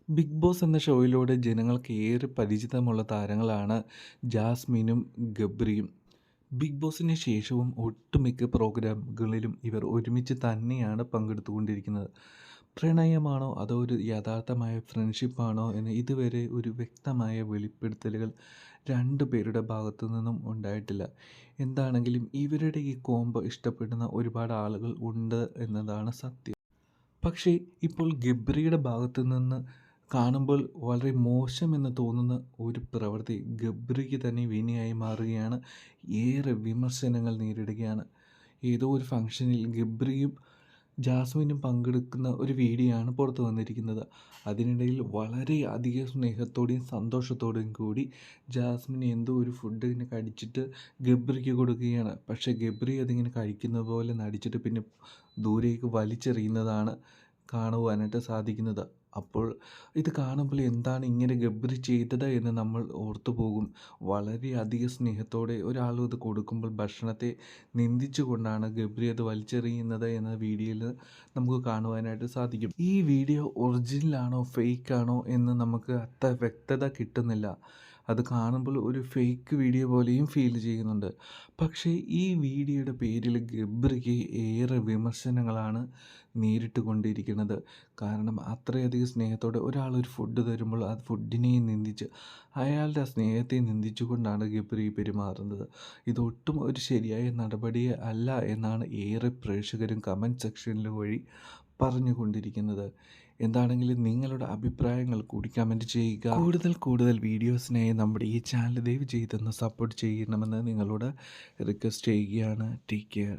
Big boss എന്ന ഷോയിലൂടെ ജനങ്ങൾക്ക് ഏറെ പരിചിതമുള്ള താരങ്ങളാണ് ജാസ്മിനും ഗബ്രിയും. ബിഗ് ബോസിന് ശേഷവും ഒട്ടുമിക്ക പ്രോഗ്രാമുകളിലും ഇവർ ഒരുമിച്ച് തന്നെയാണ് പങ്കെടുത്തുകൊണ്ടിരിക്കുന്നത്. പ്രണയമാണോ അതോ ഒരു യഥാർത്ഥമായ ഫ്രണ്ട്ഷിപ്പാണോ എന്ന് ഇതുവരെ ഒരു വ്യക്തമായ വെളിപ്പെടുത്തലുകൾ രണ്ടു പേരുടെ ഭാഗത്തു നിന്നും ഉണ്ടായിട്ടില്ല. എന്താണെങ്കിലും ഇവരുടെ ഈ കോംബോ ഇഷ്ടപ്പെടുന്ന ഒരുപാട് ആളുകൾ ഉണ്ട് എന്നതാണ് സത്യം. പക്ഷേ ഇപ്പോൾ ഗബ്രിയുടെ ഭാഗത്തു നിന്ന് കാണുമ്പോൾ വളരെ മോശമെന്ന് തോന്നുന്ന ഒരു പ്രവൃത്തി ഗബ്രിക്ക് തന്നെ വിനയായി മാറുകയാണ്. ഏറെ വിമർശനങ്ങൾ നേരിടുകയാണ്. ഏതോ ഒരു ഫംഗ്ഷനിൽ ഗബ്രിയും ജാസ്മിനും പങ്കെടുക്കുന്ന ഒരു വീഡിയോ ആണ് പുറത്തു വന്നിരിക്കുന്നത്. അതിനിടയിൽ വളരെ അധികം സ്നേഹത്തോടെയും സന്തോഷത്തോടെയും കൂടി ജാസ്മിൻ എന്തോ ഒരു ഫുഡ് ഇങ്ങനെ കടിച്ചിട്ട് ഗബ്രിക്ക് കൊടുക്കുകയാണ്. പക്ഷേ ഗബ്രി അതിങ്ങനെ കഴിക്കുന്ന പോലെ നടിച്ചിട്ട് പിന്നെ ദൂരേക്ക് വലിച്ചെറിയുന്നതാണ് കാണുവാനായിട്ട് സാധിക്കുന്നത്. അപ്പോൾ ഇത് കാണുമ്പോൾ എന്താണ് ഇങ്ങനെ ഗബ്രി ചെയ്തത് എന്ന് നമ്മൾ ഓർത്തു പോകും. വളരെയധികം സ്നേഹത്തോടെ ഒരാൾ ഇത് കൊടുക്കുമ്പോൾ ഭക്ഷണത്തെ നിന്ദിച്ചുകൊണ്ടാണ് ഗബ്രി അത് വലിച്ചെറിയുന്നത് എന്ന വീഡിയോയിൽ നമുക്ക് കാണുവാനായിട്ട് സാധിക്കും. ഈ വീഡിയോ ഒറിജിനലാണോ ഫേക്കാണോ എന്ന് നമുക്ക് അത്ര വ്യക്തത കിട്ടുന്നില്ല. അത് കാണുമ്പോൾ ഒരു ഫേക്ക് വീഡിയോ പോലെയും ഫീൽ ചെയ്യുന്നുണ്ട്. പക്ഷേ ഈ വീഡിയോയുടെ പേരിൽ ഗബ്രിക്ക് ഏറെ വിമർശനങ്ങളാണ് നേരിട്ട് കൊണ്ടിരിക്കുന്നത്. കാരണം അത്രയധികം സ്നേഹത്തോടെ ഒരാൾ ഒരു ഫുഡ് തരുമ്പോൾ ആ ഫുഡിനെയും നിന്ദിച്ച് അയാളുടെ ആ സ്നേഹത്തെ നിന്ദിച്ചുകൊണ്ടാണ് ഗബ്രി പെരുമാറുന്നത്. ഇതൊട്ടും ഒരു ശരിയായ നടപടി അല്ല എന്നാണ് ഏറെ പ്രേക്ഷകരും കമൻറ്റ് സെക്ഷനിൽ വഴി പറഞ്ഞുകൊണ്ടിരിക്കുന്നത്. എന്താണെങ്കിലും നിങ്ങളുടെ അഭിപ്രായങ്ങൾ കൂടി കമൻറ്റ് ചെയ്യുക. കൂടുതൽ വീഡിയോസിനായി നമ്മുടെ ഈ ചാനൽ ദയവ് ചെയ്തൊന്ന് സപ്പോർട്ട് ചെയ്യണമെന്ന് നിങ്ങളോട് റിക്വസ്റ്റ് ചെയ്യുകയാണ്. Take care.